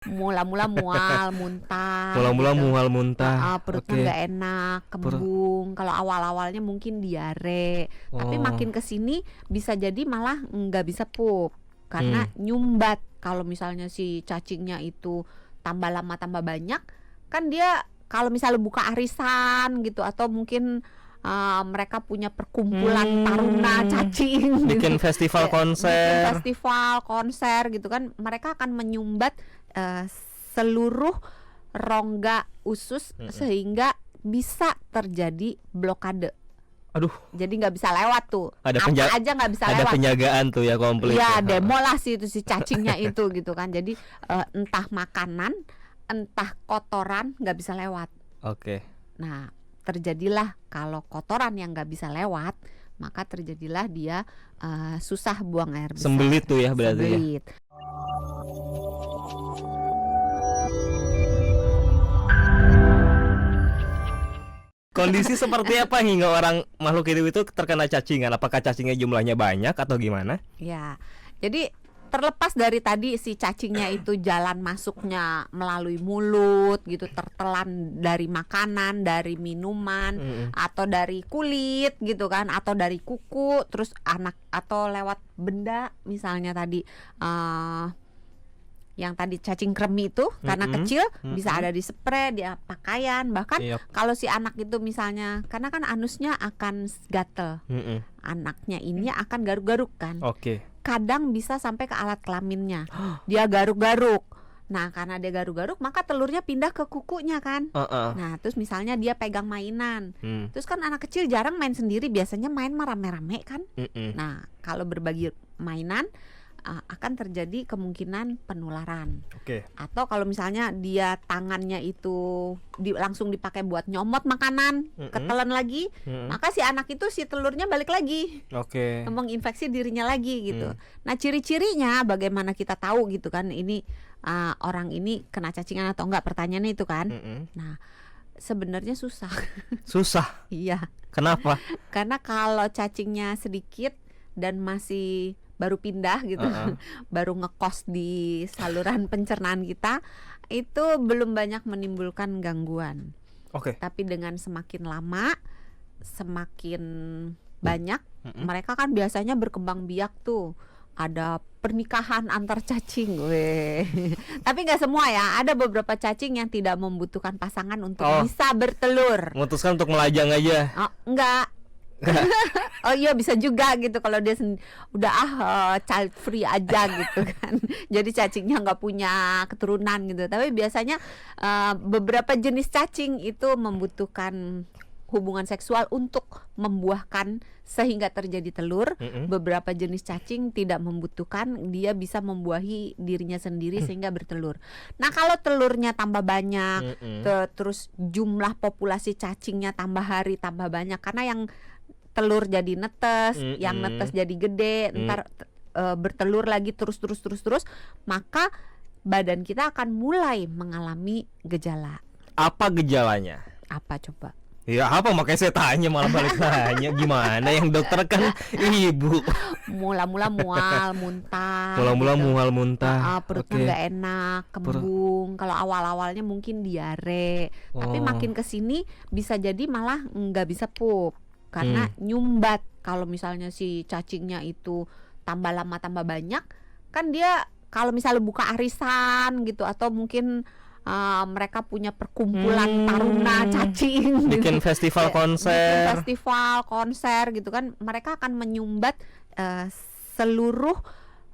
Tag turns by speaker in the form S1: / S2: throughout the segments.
S1: Mula-mula mual, muntah
S2: Mula-mula
S1: gitu.
S2: mual muntah.
S1: Perutnya
S2: Oke.
S1: nggak enak, kembung. Kalau awal-awalnya mungkin diare, tapi
S2: Oh.
S1: makin kesini bisa jadi malah nggak bisa pup karena nyumbat. Kalau misalnya si cacingnya itu tambah lama tambah banyak, kan dia kalau misalnya buka arisan gitu atau mungkin mereka punya perkumpulan taruna cacing
S2: Bikin
S1: gitu.
S2: festival
S1: Bikin
S2: konser.
S1: festival konser gitu kan, mereka akan menyumbat seluruh rongga usus sehingga bisa terjadi blokade.
S2: Aduh,
S1: Jadi nggak bisa lewat tuh.
S2: Ada
S1: Apa aja nggak bisa
S2: ada
S1: lewat.
S2: penjagaan tuh ya komplit.
S1: Iya,
S2: ya.
S1: demo lah sih itu si cacingnya itu gitu kan. Jadi entah makanan, entah kotoran nggak bisa lewat.
S2: Oke.
S1: Nah, terjadilah kalau kotoran yang nggak bisa lewat, maka terjadilah dia susah buang air besar.
S2: Sembelit tuh ya berarti ya.
S1: Sembelit.
S2: Kondisi seperti apa hingga orang makhluk hidup itu terkena cacingan? Apakah cacingnya jumlahnya banyak atau gimana?
S1: Ya, jadi terlepas dari tadi si cacingnya itu jalan masuknya melalui mulut gitu, tertelan dari makanan, dari minuman, atau dari kulit gitu kan, atau dari kuku, terus anak atau lewat benda misalnya tadi yang tadi cacing kremi itu karena kecil bisa ada di spray, di pakaian, bahkan kalau si anak itu misalnya karena kan anusnya akan gatel, anaknya ini akan garuk-garuk kan.
S2: Oke.
S1: Kadang bisa sampai ke alat kelaminnya, dia garuk-garuk. Nah karena dia garuk-garuk maka telurnya pindah ke kukunya kan. Nah terus misalnya dia pegang mainan, terus kan anak kecil jarang main sendiri, biasanya main rame-rame kan. Nah kalau berbagi mainan akan terjadi kemungkinan penularan.
S2: Oke.
S1: Atau kalau misalnya dia tangannya itu langsung dipakai buat nyomot makanan, ketelan lagi, maka si anak itu si telurnya balik lagi,
S2: Oke.
S1: menginfeksi dirinya lagi gitu. Nah ciri-cirinya bagaimana kita tahu gitu kan, ini orang ini kena cacingan atau enggak, pertanyaannya itu kan. Nah sebenarnya susah.
S2: Susah.
S1: Iya.
S2: Kenapa?
S1: Karena kalau cacingnya sedikit dan masih baru pindah gitu, baru ngekos di saluran pencernaan kita, itu belum banyak menimbulkan gangguan.
S2: Oke.
S1: Tapi dengan semakin lama, semakin banyak, mereka kan biasanya berkembang biak tuh. Ada pernikahan antar cacing, weh. Tapi nggak semua ya, ada beberapa cacing yang tidak membutuhkan pasangan untuk bisa bertelur.
S2: Memutuskan untuk melajang aja.
S1: Enggak. Oh iya bisa juga gitu kalau dia udah child free aja gitu kan. Jadi cacingnya nggak punya keturunan gitu. Tapi biasanya beberapa jenis cacing itu membutuhkan hubungan seksual untuk membuahkan sehingga terjadi telur. Beberapa jenis cacing tidak membutuhkan, dia bisa membuahi dirinya sendiri sehingga bertelur. Nah kalau telurnya tambah banyak, terus jumlah populasi cacingnya tambah hari tambah banyak, karena yang telur jadi netes, yang netes jadi gede, ntar bertelur lagi terus, maka badan kita akan mulai mengalami gejala.
S2: Apa gejalanya?
S1: Apa coba?
S2: Ya apa, makanya saya tanya malah balik tanya. Gimana, yang dokter kan ibu.
S1: Mula-mula mual, muntah.
S2: Mula-mula
S1: gitu.
S2: mual muntah.
S1: Perutnya nggak enak, kembung. Kalau awal-awalnya mungkin diare, tapi makin kesini bisa jadi malah nggak bisa pup karena nyumbat. Kalau misalnya si cacingnya itu tambah lama tambah banyak, kan dia kalau misalnya buka arisan gitu atau mungkin mereka punya perkumpulan taruna cacing,
S2: bikin festival konser.
S1: bikin festival konser gitu kan, mereka akan menyumbat seluruh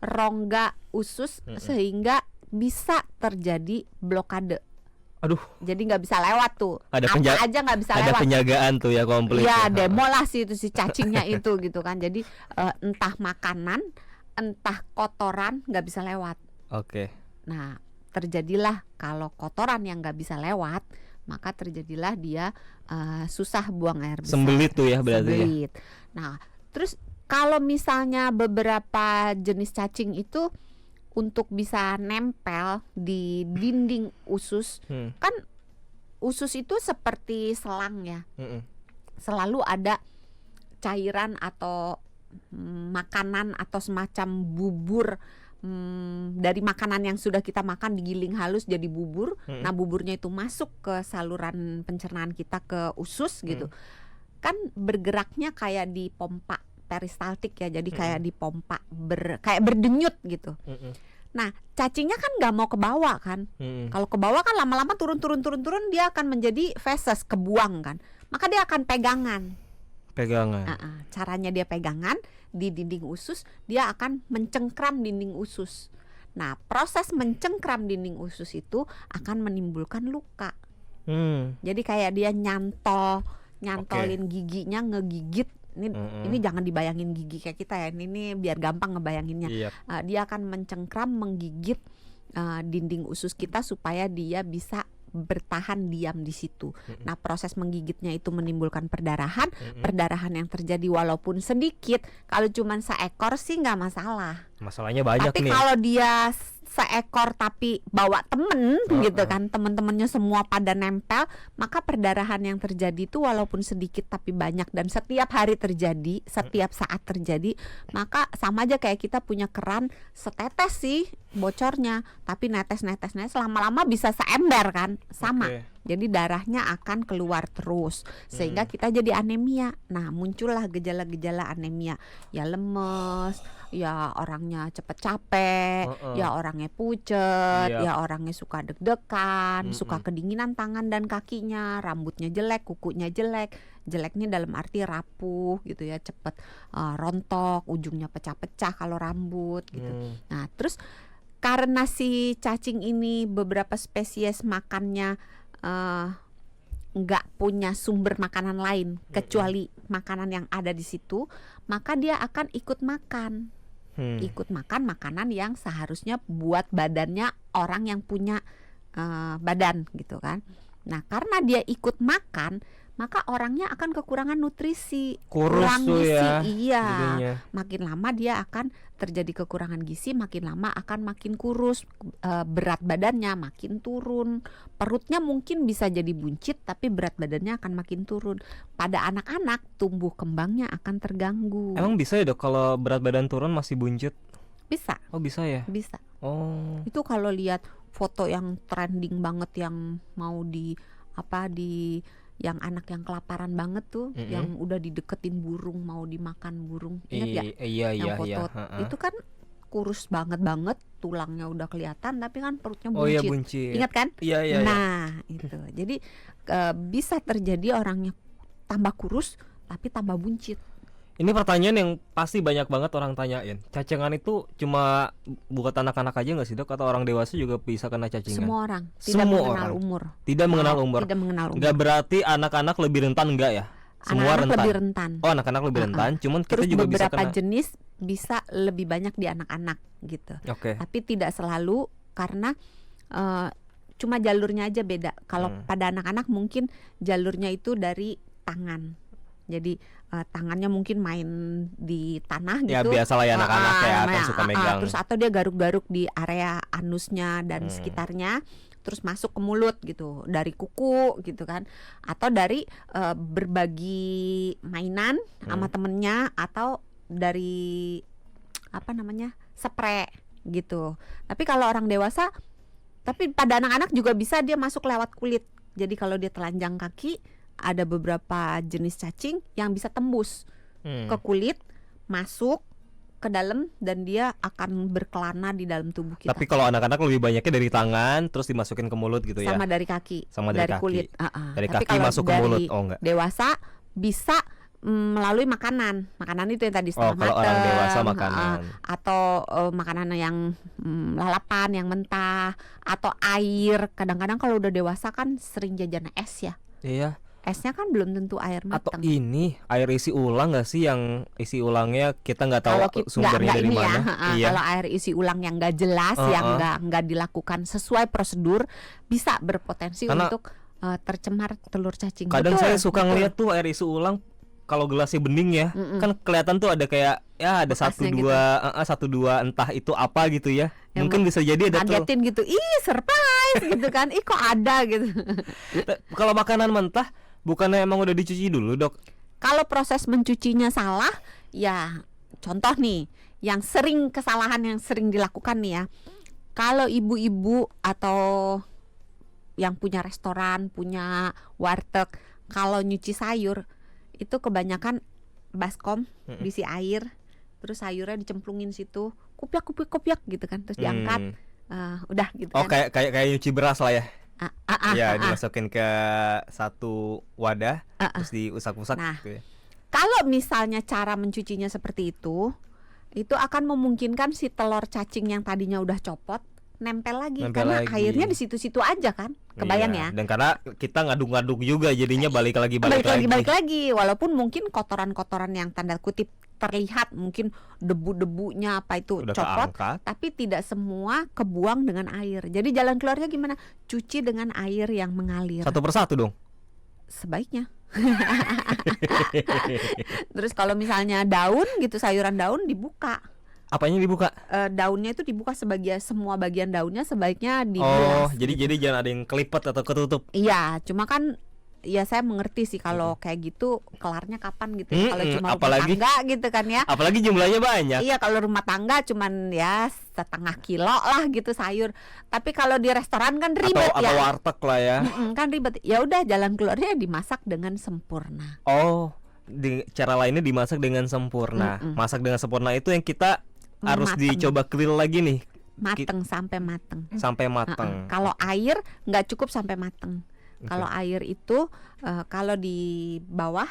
S1: rongga usus sehingga bisa terjadi blokade.
S2: Aduh,
S1: jadi nggak bisa lewat tuh.
S2: Ada
S1: apa aja nggak bisa
S2: ada
S1: lewat.
S2: penjagaan tuh ya komplit.
S1: Iya, demo lah sih itu si cacingnya itu gitu kan. Jadi entah makanan, entah kotoran nggak bisa lewat.
S2: Oke.
S1: Nah terjadilah kalau kotoran yang nggak bisa lewat, maka terjadilah dia susah buang air besar.
S2: Sembelit tuh ya berarti.
S1: Sembelit. Nah terus kalau misalnya beberapa jenis cacing itu untuk bisa nempel di dinding usus, kan usus itu seperti selang ya, selalu ada cairan atau makanan atau semacam bubur dari makanan yang sudah kita makan digiling halus jadi bubur. Nah, buburnya itu masuk ke saluran pencernaan kita ke usus gitu. Kan bergeraknya kayak di pompa peristaltik ya. Jadi kayak di pompa kayak berdenyut gitu. Nah, cacingnya kan nggak mau ke bawah kan. Kalau ke bawah kan lama-lama turun dia akan menjadi feses, kebuang kan. Maka dia akan pegangan. Caranya dia pegangan di dinding usus, dia akan mencengkram dinding usus. Nah, proses mencengkram dinding usus itu akan menimbulkan luka. Jadi kayak dia nyantolin giginya, ngegigit. Ini jangan dibayangin gigi kayak kita ya. Ini biar gampang ngebayanginnya. Dia akan mencengkram, menggigit dinding usus kita supaya dia bisa bertahan diam di situ. Nah, proses menggigitnya itu menimbulkan perdarahan. Perdarahan yang terjadi walaupun sedikit, kalau cuma seekor sih nggak masalah.
S2: Masalahnya banyak
S1: tapi
S2: nih.
S1: Kalau dia seekor tapi bawa temen gitu kan, temen-temennya semua pada nempel, maka perdarahan yang terjadi itu walaupun sedikit tapi banyak dan setiap hari terjadi, setiap saat terjadi, maka sama aja kayak kita punya keran setetes sih bocornya, tapi netes lama-lama bisa seember kan, sama. Jadi darahnya akan keluar terus sehingga kita jadi anemia. Nah, muncullah gejala-gejala anemia. Ya lemes, ya orangnya cepet capek, ya orangnya pucet, ya orangnya suka deg-degan, suka kedinginan tangan dan kakinya, rambutnya jelek, kukunya jelek. Jeleknya dalam arti rapuh gitu ya, cepet rontok, ujungnya pecah-pecah kalau rambut gitu. Nah, terus karena si cacing ini beberapa spesies makannya nggak punya sumber makanan lain kecuali makanan yang ada di situ, maka dia akan ikut makan makanan yang seharusnya buat badannya orang yang punya badan gitu kan. Nah, karena dia ikut makan, maka orangnya akan kekurangan nutrisi, kurang gizi. Jadinya. Makin lama dia akan terjadi kekurangan gizi, makin lama akan makin kurus, berat badannya makin turun, perutnya mungkin bisa jadi buncit tapi berat badannya akan makin turun. Pada anak-anak tumbuh kembangnya akan terganggu.
S2: Emang bisa ya, Dok, kalau berat badan turun masih buncit?
S1: Bisa.
S2: Oh, bisa ya?
S1: Bisa.
S2: Oh.
S1: Itu kalau lihat foto yang trending banget yang mau yang anak yang kelaparan banget tuh, yang udah dideketin burung, mau dimakan burung, ingat ya? Yang foto itu kan kurus banget, tulangnya udah kelihatan, tapi kan perutnya buncit.
S2: Oh iya, buncit.
S1: Ingat kan?
S2: Iya.
S1: Nah, itu. Jadi bisa terjadi orangnya tambah kurus tapi tambah buncit.
S2: Ini pertanyaan yang pasti banyak banget orang tanyain. Cacingan itu cuma buat anak-anak aja nggak sih, Dok? Atau orang dewasa juga bisa kena cacingan?
S1: Semua orang, tidak mengenal umur.
S2: Tidak mengenal umur.
S1: Tidak mengenal umur.
S2: Nggak berarti anak-anak lebih rentan, enggak ya? Semua
S1: anak-anak lebih rentan.
S2: Oh, anak-anak lebih rentan. Cuman kita
S1: terus
S2: juga bisa
S1: beberapa
S2: kena.
S1: jenis bisa lebih banyak di anak-anak gitu. Tapi tidak selalu, karena cuma jalurnya aja beda. Kalau pada anak-anak mungkin jalurnya itu dari tangan. Jadi tangannya mungkin main di tanah gitu.
S2: Ya biasalah ya anak-anak ya akan suka megang.
S1: Terus atau dia garuk-garuk di area anusnya dan sekitarnya, terus masuk ke mulut gitu, dari kuku gitu kan, atau dari berbagi mainan sama temennya, atau dari spray gitu. Tapi kalau orang dewasa, tapi pada anak-anak juga bisa dia masuk lewat kulit. Jadi kalau dia telanjang kaki, ada beberapa jenis cacing yang bisa tembus ke kulit, masuk ke dalam, dan dia akan berkelana di dalam tubuh kita.
S2: Tapi kalau anak-anak lebih banyaknya dari tangan terus dimasukin ke mulut gitu ya.
S1: Sama dari kaki.
S2: Sama dari kaki.
S1: Kulit.
S2: Dari
S1: Tapi
S2: kaki masuk ke mulut. Oh enggak.
S1: Dewasa bisa melalui makanan itu yang tadi setengah
S2: kalau orang dewasa makanan.
S1: Atau makanan yang lalapan, yang mentah, atau air. Kadang-kadang kalau udah dewasa kan sering jajan es ya.
S2: Iya.
S1: Esnya kan belum tentu air matang.
S2: Atau ini air isi ulang nggak sih, yang isi ulangnya kita nggak tahu sumbernya dari mana?
S1: Iya. Kalau air isi ulang yang nggak jelas, yang nggak dilakukan sesuai prosedur, bisa berpotensi untuk tercemar telur cacing.
S2: Kadang saya suka ngeliat tuh air isi ulang, kalau gelasnya bening ya, kan kelihatan tuh ada kayak ada satu dua entah itu apa gitu ya. Mungkin bisa jadi ada
S1: ngagetin gitu. Ih, surprise gitu kan. Ih, kok ada gitu.
S2: Kalau makanan mentah bukannya emang udah dicuci dulu, Dok?
S1: Kalau proses mencucinya salah, ya contoh nih, yang sering kesalahan yang sering dilakukan nih ya. Kalau ibu-ibu atau yang punya restoran, punya warteg, kalau nyuci sayur itu kebanyakan baskom, diisi air, terus sayurnya dicemplungin situ, kupiak gitu kan, terus diangkat, udah gitu
S2: Oh,
S1: kan.
S2: kayak nyuci beras lah ya. Ya,
S1: ah.
S2: dimasukin ke satu wadah, terus diusak-usak
S1: Nah,
S2: gitu ya.
S1: kalau misalnya cara mencucinya seperti itu akan memungkinkan si telur cacing yang tadinya udah copot nempel lagi karena airnya di situ-situ aja kan. Kebayang ya?
S2: Dan karena kita ngaduk-ngaduk juga jadinya balik lagi.
S1: Walaupun mungkin kotoran-kotoran yang tanda kutip terlihat, mungkin debu-debunya apa itu
S2: udah
S1: copot,
S2: keangkat,
S1: tapi tidak semua kebuang dengan air. Jadi jalan keluarnya gimana? Cuci dengan air yang mengalir.
S2: Satu persatu dong.
S1: Sebaiknya. Terus kalau misalnya daun gitu, sayuran daun dibuka.
S2: Apanya dibuka?
S1: Daunnya itu dibuka semua bagian daunnya sebaiknya
S2: Oh,
S1: dibilas.
S2: jadi jangan ada yang kelipet atau ketutup.
S1: Iya, cuma kan ya saya mengerti sih kalau kayak gitu kelarnya kapan gitu ya. Kalau cuma rumah tangga gitu kan ya.
S2: Apalagi jumlahnya banyak.
S1: Iya, kalau rumah tangga cuman ya setengah kilo lah gitu sayur. Tapi kalau di restoran kan ribet
S2: atau warteg lah ya.
S1: Kan ribet. Ya udah, jalan keluarnya dimasak dengan sempurna.
S2: Oh, cara lainnya dimasak dengan sempurna. Masak dengan sempurna itu yang kita harus dicoba grill lagi nih.
S1: Sampai mateng.
S2: Sampai mateng.
S1: Kalau air nggak cukup sampai mateng. Kalau air itu kalau di bawah,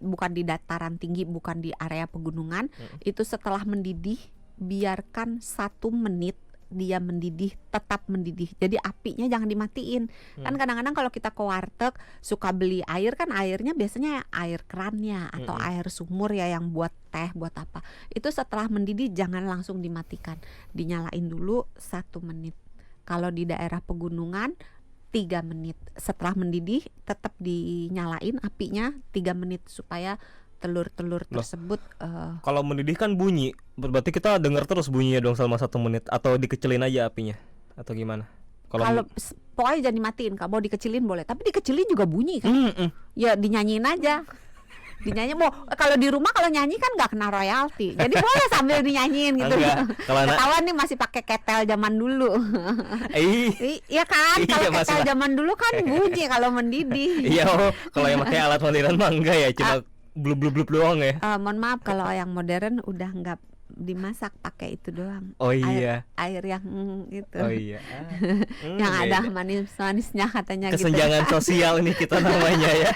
S1: bukan di dataran tinggi, bukan di area pegunungan, itu setelah mendidih biarkan 1 menit dia mendidih, tetap mendidih. Jadi apinya jangan dimatiin. Kan kadang-kadang kalau kita ke warteg suka beli air, kan airnya biasanya air kerannya atau air sumur ya yang buat teh, buat apa. Itu setelah mendidih jangan langsung dimatikan. Dinyalain dulu 1 menit. Kalau di daerah pegunungan 3 menit. Setelah mendidih tetap dinyalain apinya 3 menit supaya telur-telur tersebut
S2: kalau mendidih kan bunyi, berarti kita dengar terus bunyinya dong selama 1 menit, atau dikecilin aja apinya atau gimana?
S1: Kalau pokoknya jangan dimatiin, kalau mau dikecilin boleh, tapi dikecilin juga bunyi kan. Ya dinyanyiin aja. Dinyanyi kalau di rumah kalau nyanyi kan nggak kena royalti, jadi boleh sambil dinyanyiin gitu. Ketahuan nih masih pakai ketel zaman dulu. Iya kan, kalau ketel zaman dulu kan bunyi kalau mendidih.
S2: Iya, kalau yang pakai alat modern mah enggak ya, cuma blub doang ya.
S1: Mohon maaf, kalau yang modern udah nggak dimasak, pakai itu doang.
S2: Oh iya.
S1: Air yang itu.
S2: Oh iya.
S1: Yang ada manis-manisnya katanya.
S2: Kesenjangan
S1: gitu.
S2: Sosial ini kita namanya ya.